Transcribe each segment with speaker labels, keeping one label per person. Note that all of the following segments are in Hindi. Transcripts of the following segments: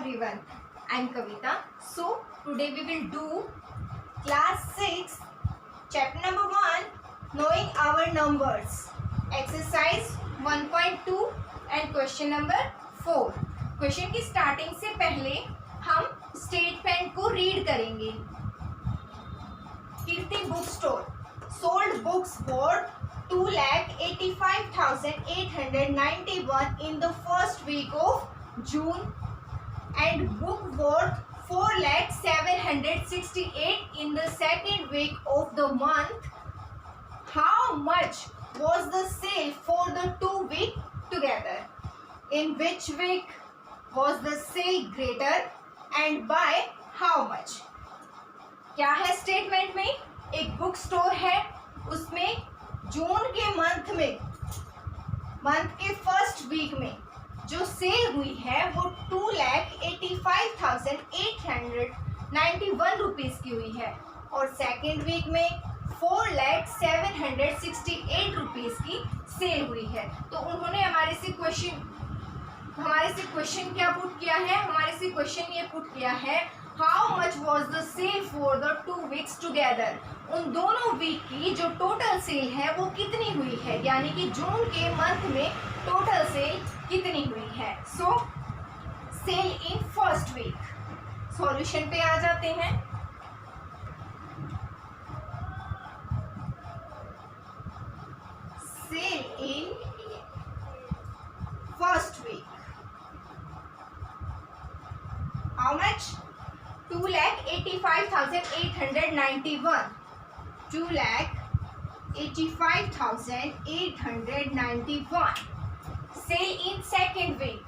Speaker 1: everyone, I am Kavita. So today we will do class 6 chapter number 1 knowing our numbers, exercise 1.2 and question number 4. Question की स्टार्टिंग से पहले हम स्टेटमेंट को रीड करेंगे. Kirti book store sold books worth 2,85,891 in the first week of June and book worth 4,768 in the second week of the month. How much was the sale for the 2 weeks together? In which week was the sale greater and by how much? क्या है स्टेटमेंट में? एक बुक स्टोर है, उसमें जून के मंथ के फर्स्ट वीक में जो सेल हुई है वो 2,85,891 रुपीज़ की हुई है और सेकेंड वीक में 4,768 रुपीज़ की सेल हुई है. तो उन्होंने हमारे से क्वेश्चन क्या पुट किया है? हमारे से क्वेश्चन ये पुट किया है how much was the sale for the 2 weeks together. उन दोनों वीक की जो टोटल सेल है वो कितनी हुई है, यानी कि जून के मंथ में टोटल सेल कितनी हुई है. So sale in first week. Solution पे आ जाते हैं. Sale in first week. How much? 2,85,891. 2,85,891. Sale in second week.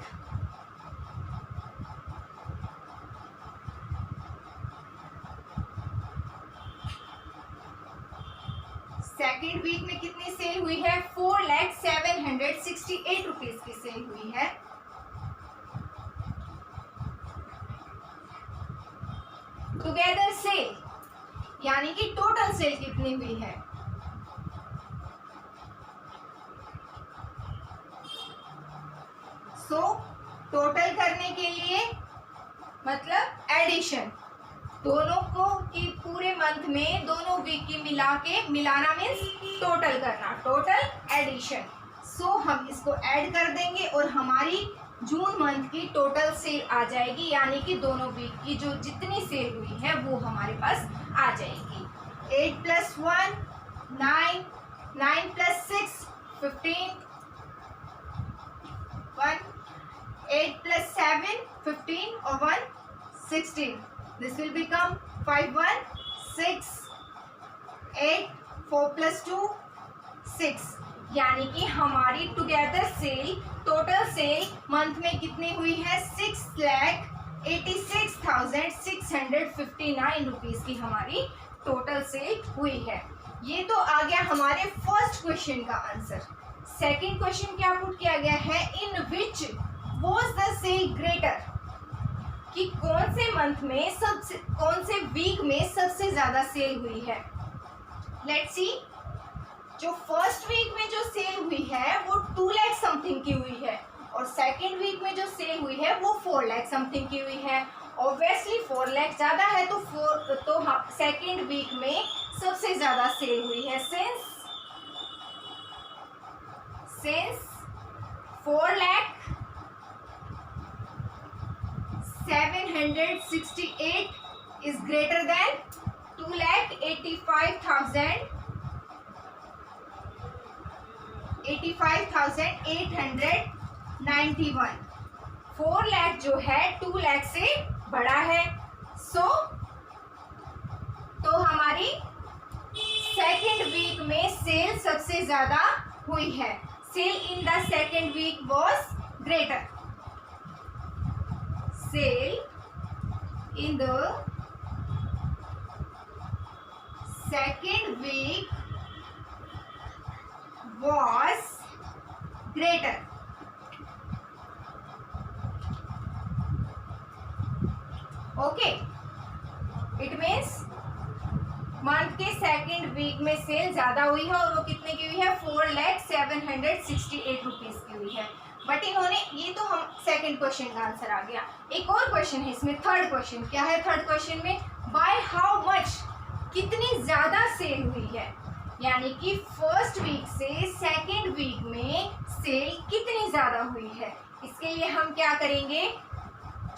Speaker 1: Second week में कितनी सेल हुई है? 4,768 रुपीज की सेल हुई है. टुगेदर सेल यानी कि टोटल सेल कितनी हुई है? सो टोटल करने के लिए मतलब एडिशन, दोनों को की पूरे मंथ में दोनों वीक की मिलाना मीन्स टोटल करना, टोटल एडिशन. सो हम इसको ऐड कर देंगे और हमारी जून मंथ की टोटल सेल आ जाएगी, यानी कि दोनों वीक की जो जितनी सेल हुई है वो हमारे पास आ जाएगी. 8 + 1 9, 9 + 6 15, 1 8 + 7 15 और 1 16. This will become 5 1 6 8 4 + 2 6. यानी कि हमारी together sale total sale month में कितनी हुई है? 6,86,659 रुपीज़ की हमारी टोटल सेल हुई है. ये तो आ गया हमारे फर्स्ट क्वेश्चन का आंसर. सेकंड क्वेश्चन क्या पुट किया गया है? In which was the sale greater, कि कौन से मंथ में कौन से वीक में सबसे ज़्यादा सेल हुई है. Let's see. जो फर्स्ट वीक में जो सेल हुई है वो 2 लाख समथिंग की हुई है और सेकेंड वीक में जो सेल हुई है वो 4 लाख समथिंग की हुई है. ऑब्वियसली 4 लाख ज़्यादा है तो सेकेंड वीक में सबसे ज़्यादा सेल हुई है. Since 4,768 is greater than 2,85,891. 4 lakh जो है 2 लाख से बड़ा है. तो हमारी सेकेंड वीक में सेल सबसे ज्यादा हुई है. Sale in the second week was greater. Sale in the second week was greater. Okay, it means month के सेकेंड वीक में सेल ज़्यादा हुई है और वो कितने की हुई है? 4,768 रुपीज़ की हुई है. बट इन्होंने, ये तो हम सेकंड क्वेश्चन का आंसर आ गया। एक और क्वेश्चन है इसमें, थर्ड क्वेश्चन। क्या है थर्ड क्वेश्चन में? बाय हाउ मच, कितनी ज्यादा सेल हुई है, यानी कि फर्स्ट वीक से सेकंड वीक में सेल कितनी ज्यादा हुई है। इसके लिए हम क्या करेंगे,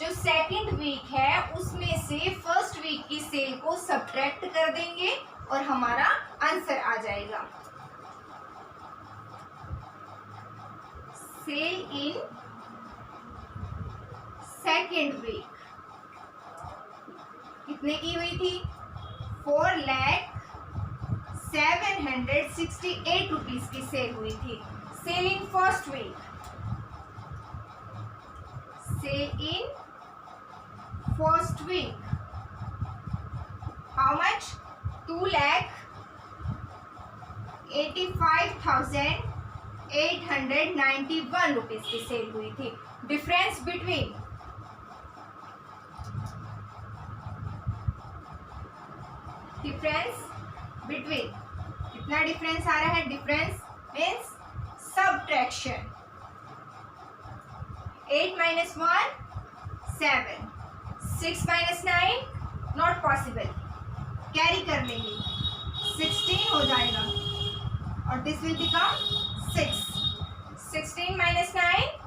Speaker 1: जो सेकंड वीक है उसमें से फर्स्ट वीक की सेल को सब्ट्रैक्ट कर देंगे और हमारा आंसर आ जाएगा। सेल इन सेकेंड वीक कितने की हुई थी? 4,768 रुपीज की सेल हुई थी। Sale in first week, sale in first week how much? 2,85,891 rupees की सेल हुई थी। डिफरेंस बिटवीन, कितना डिफरेंस आ रहा है? Difference means subtraction. 8 - 1 7, 6 - 9 not possible, carry कर लेंगे 16 हो जाएगा और this will become 6। 16 - 9 7,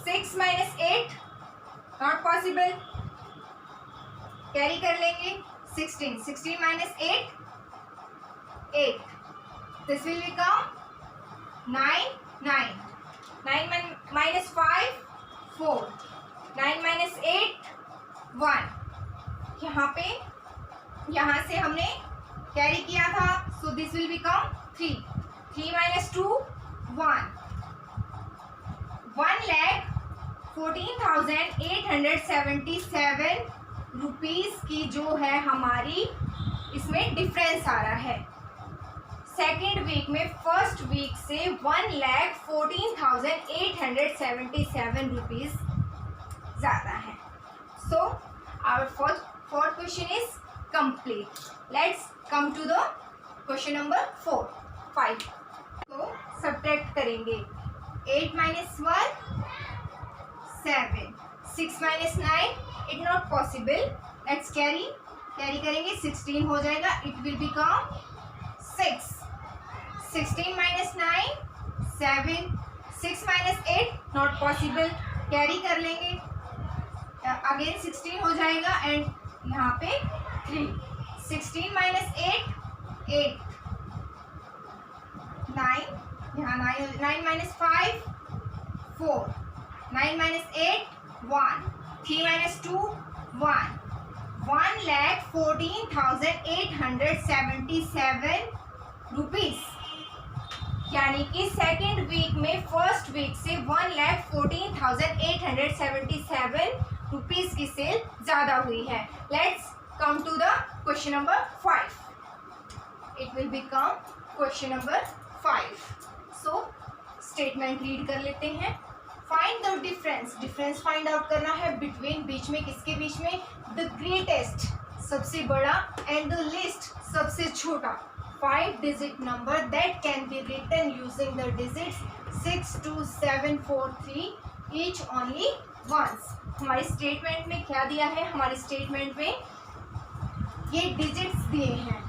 Speaker 1: 6 - 8 not possible, carry कर लेंगे 16। 16 - 8 8, दिस विल बिकम 9 9। 9 - 5 4, 9 - 8 1। यहाँ से हमने कैरी किया था, so this will become 3। 3 - 2 1। 1,14,877 rupees की जो है हमारी इसमें डिफरेंस आ रहा है। सेकेंड वीक में फर्स्ट वीक से 1,14,877 रुपीज ज्यादा है। So our fourth question is complete. Let's come to the question number 5। तो सब्ट्रैक्ट करेंगे 8 - 1 7, 6 - 9 it not possible, let's carry करेंगे 16 हो जाएगा, it will become 6। 16 - 9 7, 6 - 8 not possible, carry कर लेंगे अगेन 16 हो जाएगा एंड यहाँ पे 3। 16 - 8 8, 9 यहाँ 9 - 5 4, 9 - 8 1, 3 - 2 1। 1,14,877 रुपीज, यानी कि सेकेंड वीक में फर्स्ट वीक से 1,14,877 रुपीज की सेल ज्यादा हुई है। Let's come to the question number 5। It will become question number 5। So statement read कर लेते हैं। Find the difference find out करना है बिटवीन, बीच में, किसके बीच में? द ग्रेटेस्ट सबसे बड़ा एंड द लीस्ट सबसे छोटा 5 digit number that can be written using the digits 6 2 7 4 3 each only once. हमारी स्टेटमेंट में क्या दिया है? हमारी स्टेटमेंट में ये डिजिट्स दिए हैं,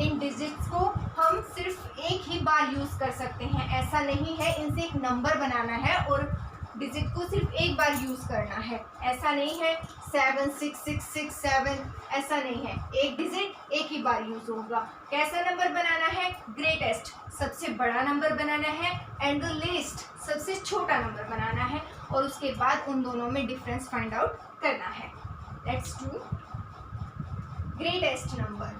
Speaker 1: इन डिजिट्स को हम सिर्फ एक ही बार यूज कर सकते हैं, ऐसा नहीं है इनसे एक नंबर बनाना है और डिजिट को सिर्फ एक बार यूज करना है, ऐसा नहीं है 7 6 6 6 7, ऐसा नहीं है, एक डिजिट एक ही बार यूज होगा। कैसा नंबर बनाना है? ग्रेटेस्ट सबसे बड़ा नंबर बनाना है एंड द लीस्ट सबसे छोटा नंबर बनाना है और उसके बाद उन दोनों में डिफरेंस फाइंड आउट करना है। Let's do greatest number.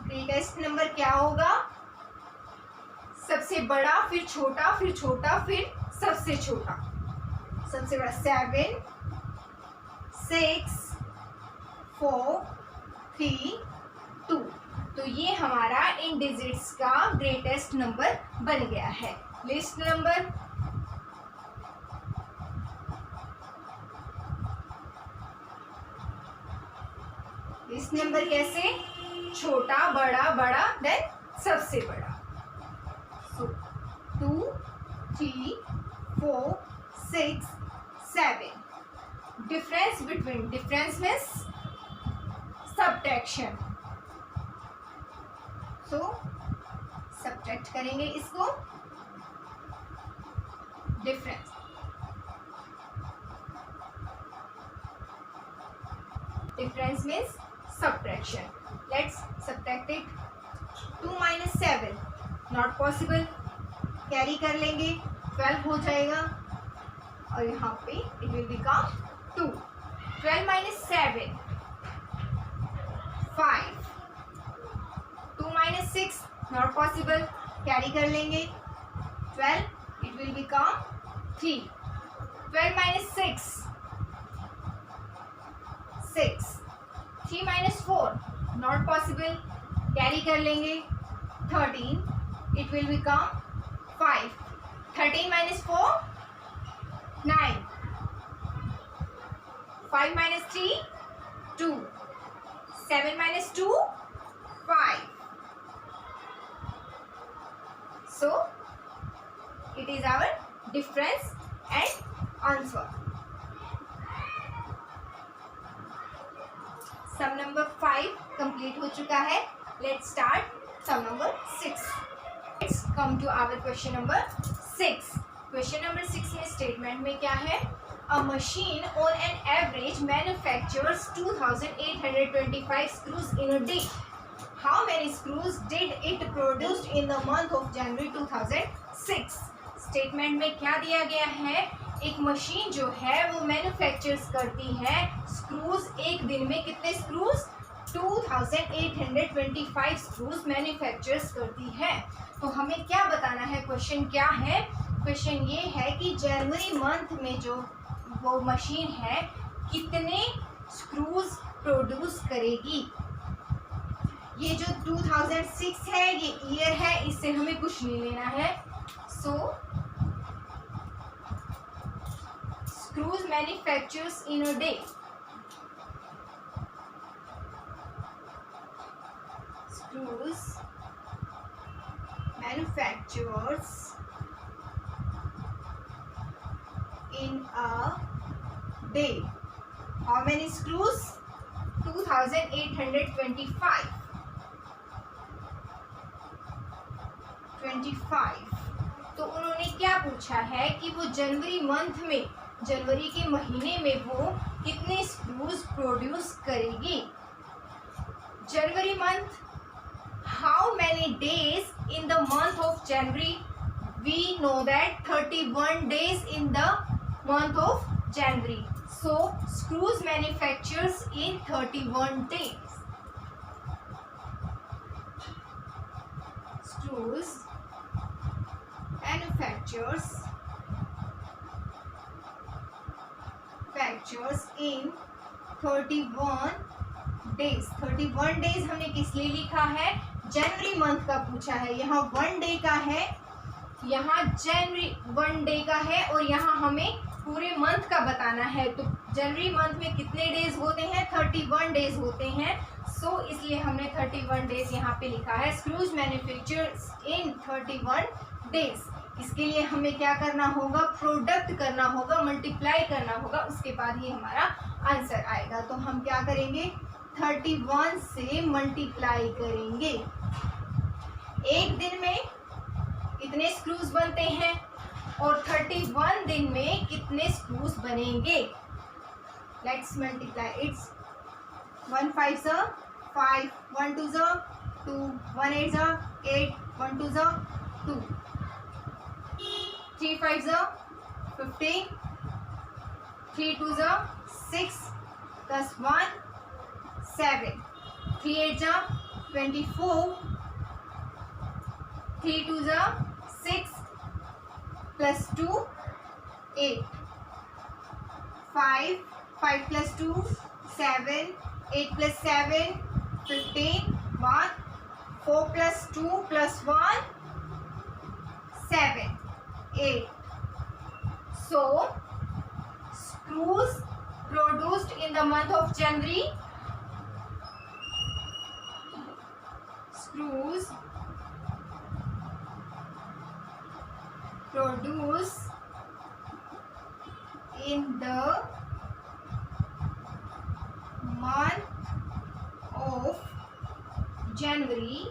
Speaker 1: Greatest number क्या होगा? सबसे बड़ा, फिर छोटा, फिर छोटा, फिर सबसे छोटा। सबसे बड़ा 7 6 4 3 2, तो ये हमारा इन डिजिट्स का ग्रेटेस्ट नंबर बन गया है। लिस्ट नंबर इस नंबर कैसे, छोटा बड़ा बड़ा देन सबसे बड़ा। So 2 3 4 6 7। Difference between, difference means subtraction. So subtract करेंगे इसको, difference. Difference means subtraction. Let's subtract it. 2 minus 7 not possible. Carry कर लेंगे, 12 हो जाएगा और यहाँ पे it will become 2. 12 minus 7 5. 2 minus 6 not possible. Carry कर लेंगे, 12 it will become 3. 12 minus 6 6. 3 minus 4 not possible. Carry कर लेंगे, 13 it will become 5. 13 minus 4 9. 5 minus 3 2. 7 minus 2 5. So it is our difference and answer. Sum number 5 complete हो चुका है। Let's start sum number 6। Let's come to our question number 6। Question number 6 में स्टेटमेंट में क्या है, a machine on an average manufactures 2825 screws in a day. How many screws did it produced in the month of January 2006। Statement में क्या दिया गया है, एक मशीन जो है वो मैन्युफैक्चर्स करती है स्क्रूज, एक दिन में कितने स्क्रूज, 2825 स्क्रूज मैन्युफैक्चर्स करती है। तो हमें क्या बताना है, क्वेश्चन क्या है, क्वेश्चन ये है कि जनवरी मंथ में जो वो मशीन है कितने स्क्रूज प्रोड्यूस करेगी। ये जो 2006 है ये ईयर है, इससे हमें कुछ नहीं लेना है। सो screws manufactures in a day. Screws manufactures in a day. How many screws? 2825. 25. तो उन्होंने क्या पूछा है कि वो जनवरी मंथ में, जनवरी के महीने में वो कितने स्क्रूज प्रोड्यूस करेगी। January month, how many days in the month of January, we know that 31 days in the month of January. So screws manufactures in 31 days. Screws manufactures in 31 days। 31 days हमने किस लिए लिखा है, जनवरी मंथ का पूछा है, यहाँ 1 डे का है, यहाँ जनवरी 1 डे का है और यहाँ हमें पूरे मंथ का बताना है। तो जनवरी मंथ में कितने डेज होते हैं, 31 डेज होते हैं। सो इसलिए हमने 31 डेज यहाँ पे लिखा है। Screws manufactures in 31 days. इसके लिए हमें क्या करना होगा, प्रोडक्ट करना होगा, मल्टीप्लाई करना होगा, उसके बाद ही हमारा आंसर आएगा। तो हम क्या करेंगे, 31 से मल्टीप्लाई करेंगे। एक दिन में कितने स्क्रूज बनते हैं और 31 दिन में कितने स्क्रूज बनेंगे। Let's multiply, it's 1 5 5, 1 2 2, 1 8 8, 1 2 2, 3 5 15, 3 2 6 plus 1 7, 3 8 24, 3 2 6 plus 2 8, 5 5 plus 2 7, 8 plus 7 15, 1 4 plus 2 plus 1 7 8. So screws produced in the month of January produce in the month of January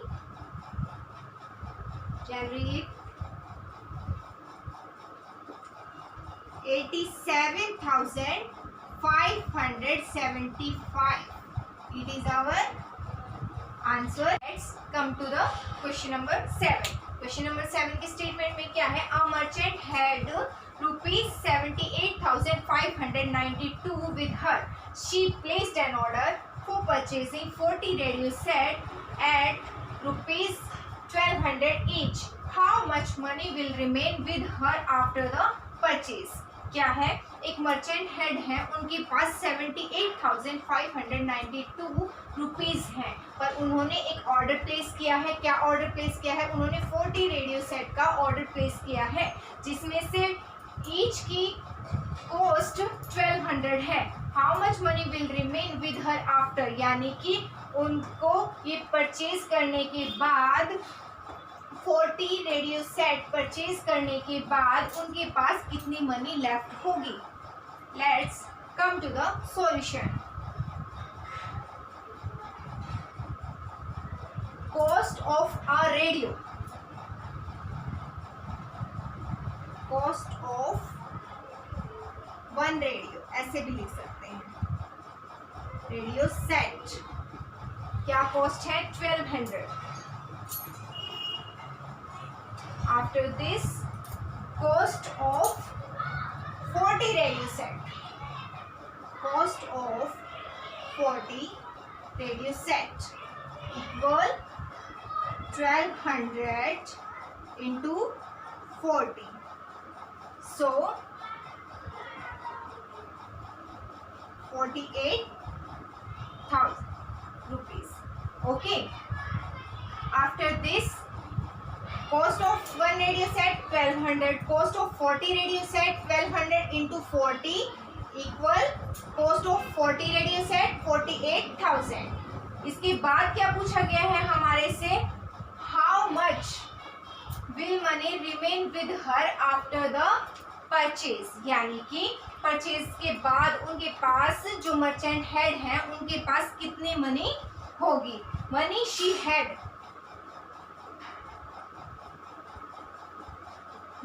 Speaker 1: 87,575. It is our answer. Let's come to the question number 7. Question number 7 के स्टेटमेंट में क्या है? A merchant had ₹78,592 with her. She placed an order for purchasing 40 radio set at ₹1,200 each. How much money will remain with her after the purchase? क्या है? एक मर्चेंट हेड है, उनके पास 78,592 रुपीज हैं, पर उन्होंने एक ऑर्डर प्लेस किया है. क्या ऑर्डर प्लेस किया है? उन्होंने 40 रेडियो सेट का ऑर्डर प्लेस किया है, जिसमें से ईच की कॉस्ट 1200 है. How much money will remain with her after, यानी कि उनको ये परचेज करने के बाद 40 रेडियो सेट परचेज करने के बाद उनके पास कितनी मनी लेफ्ट होगी. Let's come to the solution. Cost of a radio, cost of one radio, ऐसे भी लिख सकते हैं. रेडियो सेट क्या कॉस्ट है? 1200. After this, cost of 40 radio set, cost of 40 radio set equal 1200 into 40. So 48,000 rupees. Okay. After this, cost of one radio set 1200, cost of 40 radio set 1200 into 40 equal cost of 40 radio set 48,000. इसके बाद क्या पूछा गया है हमारे से? How much will money remain with her after the purchase, यानी कि परचेज के बाद उनके पास जो मर्चेंट हेड हैं उनके पास कितनी मनी होगी. Money she had,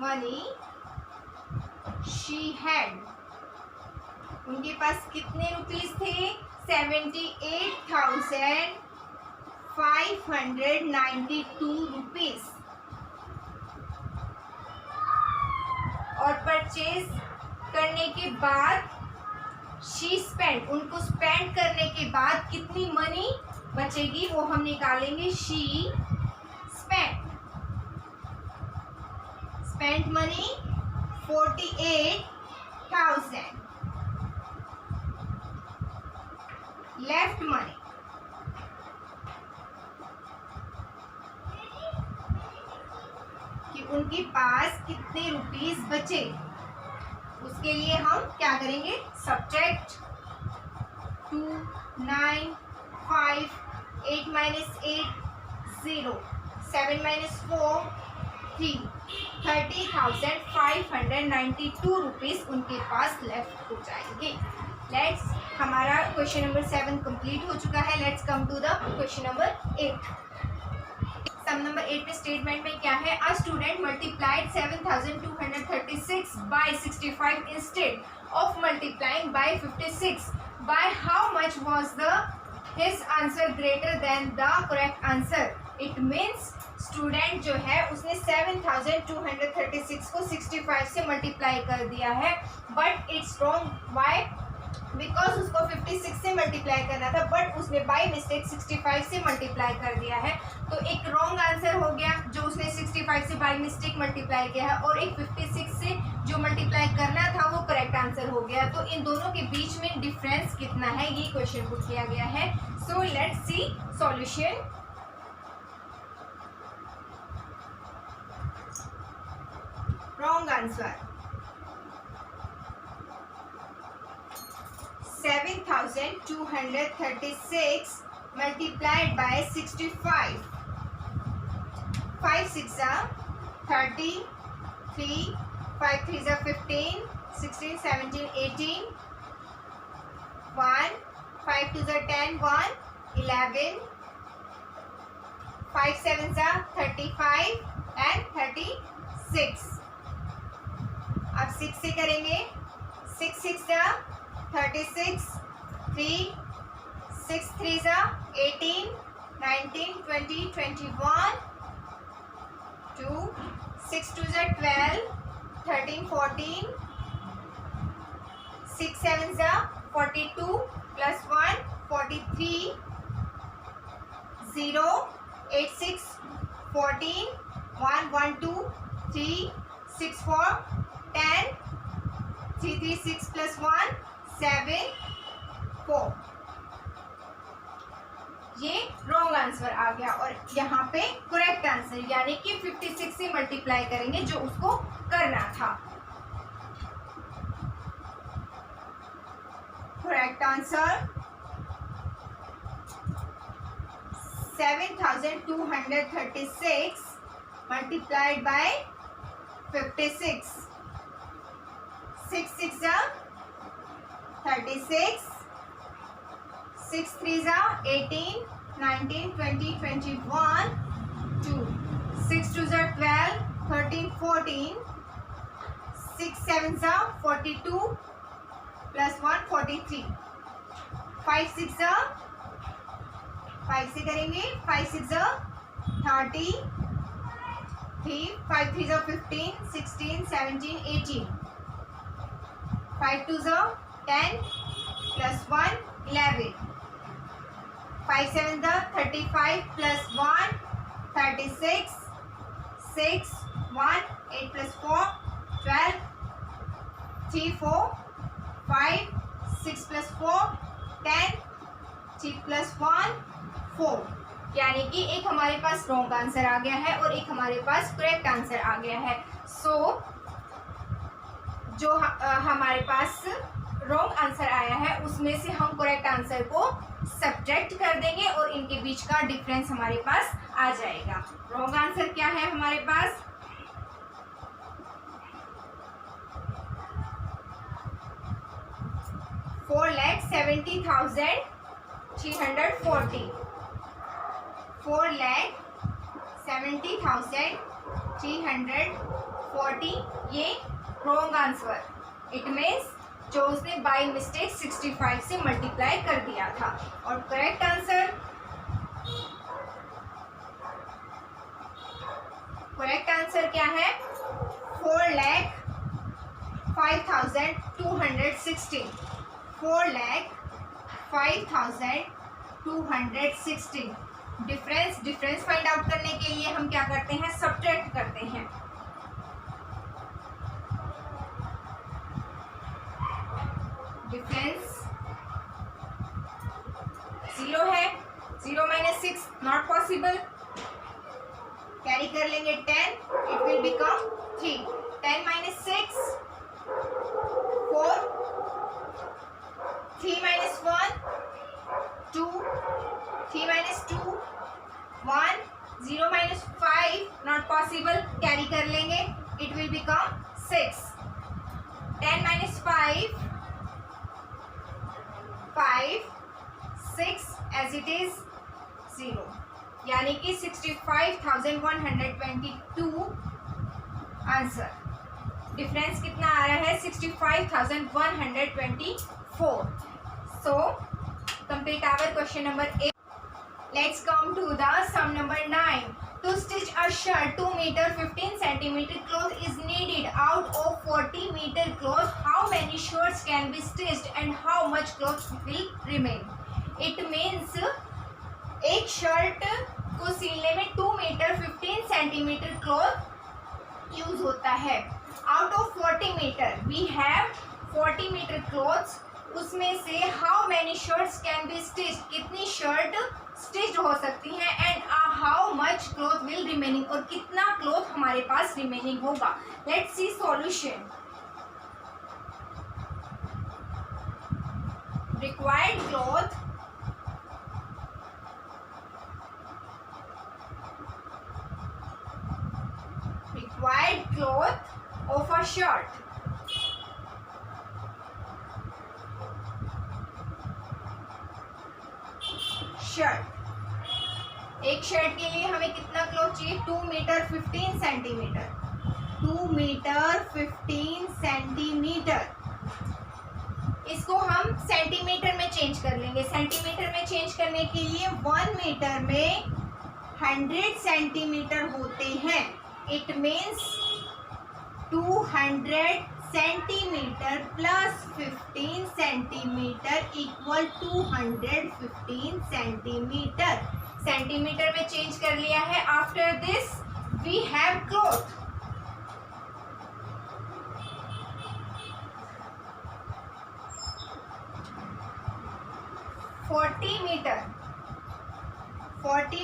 Speaker 1: money she had, उनके पास कितने रुपीस थे? 78,592 रुपीस. और परचेज करने के बाद शी स्पेंड, उनको स्पेंड करने के बाद कितनी मनी बचेगी वो हम निकालेंगे. She spent money 48,000. Left money कि उनके पास कितने रुपीस बचे. उसके लिए हम क्या करेंगे? सब्ट्रैक्ट 2, 9, 5, 8 minus 8 0, 7 minus 4 3, 30,592 रुपीज उनके पास लेफ्ट हो जाएंगे. लेट्स, हमारा क्वेश्चन नंबर 7 कंप्लीट हो चुका है. Let's come to the question number 8. Sum number 8 में स्टेटमेंट में क्या है? A student multiplied 7,236 by 65 instead of multiplying by 56. By how much was the his answer greater than the correct answer. It means student जो है उसने 7,236 को 65 से मल्टीप्लाई कर दिया है, but it's wrong. Why? Because उसको 56 से मल्टीप्लाई करना था, बट उसने बाय मिस्टेक 65 से मल्टीप्लाई कर दिया है. तो एक रॉन्ग आंसर हो गया जो उसने 65 से बाय मिस्टेक मल्टीप्लाई किया है, और एक 56 से जो मल्टीप्लाई करना था वो करेक्ट आंसर हो गया. तो इन दोनों के बीच में डिफरेंस कितना है ये क्वेश्चन पुट किया गया है. So let's see solution. Wrong answer. 7,236 multiplied by 65 5 6 30, 3 5 3 15, 16 17 18, 1 5 2 10, 1 11, 5 7 35 and 36. अब 6 से करेंगे. 6 6 36, 3 6 3 18, 19 20 21, 2 6 2 12, 13 14, 6 7 42 plus 1 43, 0 8 6 14, 1 1 2 3 6 4 10, 3 3 6 plus 1 7 4. ये रॉन्ग आंसर आ गया और यहाँ पे करेक्ट आंसर यानी कि 56 से मल्टीप्लाई करेंगे जो उसको करना था. Correct answer 7236 multiplied by 56. 6 6 36, 6 3 18, 19 20 21, 2 6 2 12, 13 14, 6 7 42 plus 1 43, 5 6 5 से करेंगे. 5 6 30, 3 5 3 15, 16 17 18, 5 2 10 plus 1 11, 5 7 35 plus 1 36, 6 1 8 plus 4 12, 3 4 5 6 plus 4 10, 3 plus 1 4. यानी कि एक हमारे पास रॉन्ग आंसर आ गया है और एक हमारे पास करेक्ट आंसर आ गया है. सो जो हमारे पास रॉन्ग आंसर आया है उसमें से हम करेक्ट आंसर को सब्ट्रैक्ट कर देंगे और इनके बीच का डिफरेंस हमारे पास आ जाएगा. रॉन्ग आंसर क्या है हमारे पास? 4,70,340. 4,70,340 ये रॉन्ग आंसर. इट मीन्स जो उसने बाय मिस्टेक 65 से मल्टीप्लाई कर दिया था. और करेक्ट आंसर क्या है? 4,05,216. 4,05,216. डिफरेंस फाइंड आउट करने के लिए हम क्या करते हैं? सब्ट्रैक्ट करते हैं. डिफरेंस 0 है. 0 minus 6 नॉट पॉसिबल. कैरी कर लेंगे 10, it will become 3. 10 minus 6 4, 3 minus 1 2, 3 minus 2 1, 0 minus 5 not possible. Carry कर लेंगे, it will become 6. 10 minus 5 5, 6 as it is 0. यानी कि 65,122 आंसर. डिफरेंस कितना आ रहा है? 65,124. So complete our question number 8. Let's come to the sum number 9. To stitch a shirt 2 meter 15 centimeter cloth is needed. Out of 40 meter cloth, how many shirts can be stitched and how much cloth will remain? It means एक शर्ट को सिलने में 2 मीटर 15 सेंटीमीटर क्लॉथ यूज होता है. Out of 40 meter we have 40 meter cloths. उसमें से how many shirts can be stitch, कितनी शर्ट स्टिच हो सकती हैं, and how much cloth will remaining, और कितना क्लॉथ हमारे पास रिमेनिंग होगा. Let's see solution. Required cloth wide cloth of a shirt. Shirt, एक शर्ट के लिए हमें कितना क्लॉथ चाहिए? 2 मीटर 15 सेंटीमीटर। 2 metre 15 centimetre. इसको हम सेंटीमीटर में चेंज कर लेंगे। सेंटीमीटर में चेंज करने के लिए 1 मीटर में 100 सेंटीमीटर होते हैं। It means 200 centimeter plus 15 centimeter equal 215 centimeter. Centimeter में चेंज कर लिया है। After this we have cloth. Forty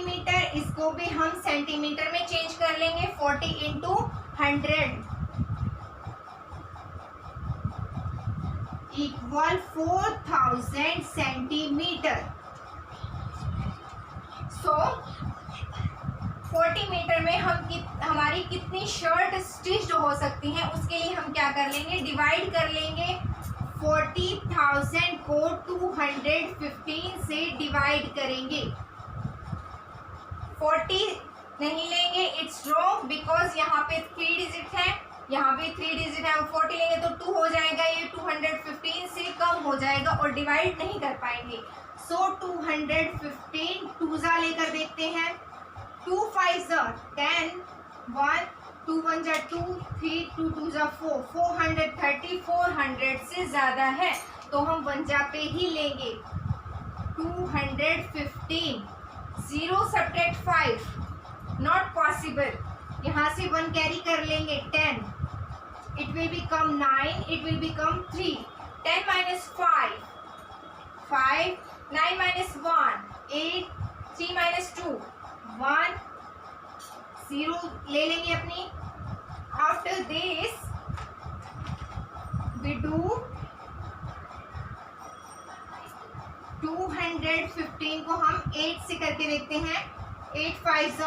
Speaker 1: meter, इसको भी हम सेंटीमीटर में चेंज कर लेंगे। 40 into 100 equal 4000 centimeter. So 40 meter में हमारी कितनी शर्ट स्टिच्ड हो सकती हैं, उसके लिए हम क्या कर लेंगे? डिवाइड कर लेंगे। 40,000 को 215 से डिवाइड करेंगे। 40 नहीं लेंगे, इट्स रॉन्ग, बिकॉज यहाँ पे 3 डिजिट है, यहाँ पे 3 डिजिट है। 40 लेंगे तो 2 हो जाएगा, ये 215 से कम हो जाएगा और डिवाइड नहीं कर पाएंगे। सो 215 2 लेकर देखते हैं। 2 5 10, 1 2 1 2, 3 2 2 4, 430। 400 से ज़्यादा है तो हम 1 पे ही लेंगे। 215, 0 सब्ट्रैक्ट 5, नॉट पॉसिबल। यहाँ से 1 कैरी कर लेंगे। 10, it will become 9, it will become 3। 10 minus 5, 5, 9 minus 1, 8, 3 minus 2, 1, 0 ले लेंगे अपनी। आफ्टर दिस वी डू 215 को हम 8 से करके देखते हैं। 8 5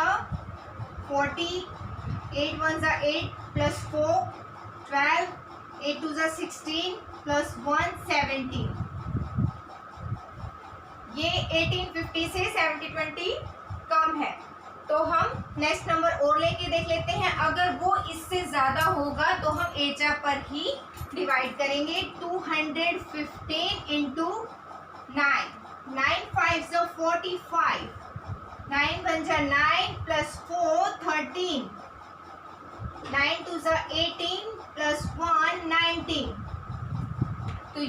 Speaker 1: 40, 8 1 8 प्लस 4 12, 8 2 16 प्लस 1 17। ये 1850 से 7020 कम है तो हम नेक्स्ट नंबर और लेके देख लेते हैं। अगर वो इससे ज़्यादा होगा तो हम एचा पर ही डिवाइड करेंगे। 215 इंटू 9, 9 5 45, 9 1 9 प्लस 4 13, 9 2 18 प्लस 1 19। तो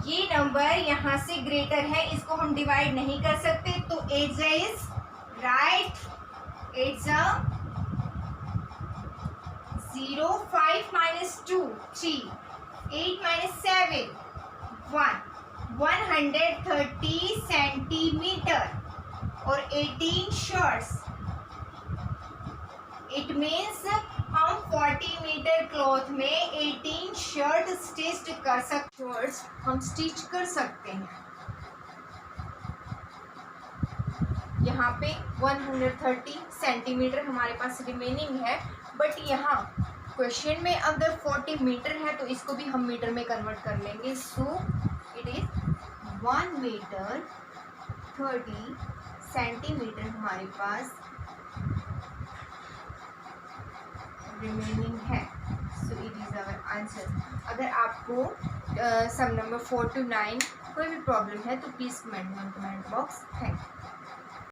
Speaker 1: ये नंबर यहाँ से ग्रेटर है, इसको हम डिवाइड नहीं कर सकते, तो age is right. Age 0 5 minus 2 3, 8 minus 7 1, 130 centimetre और 18 शर्ट्स। इट मीन्स हम 40 मीटर क्लॉथ में 18 शर्ट स्टिच कर सकते हैं। यहाँ पे 130 सेंटीमीटर हमारे पास रिमेनिंग है, बट यहाँ क्वेश्चन में अगर 40 मीटर है तो इसको भी हम मीटर में कन्वर्ट कर लेंगे। So it is 1 meter 30 centimeter हमारे पास रिमेनिंग है। So it is our answer. अगर आपको सम नंबर 4 to 9 कोई भी प्रॉब्लम है तो प्लीज़ कमेंट में कमेंट बॉक्स। Thank you.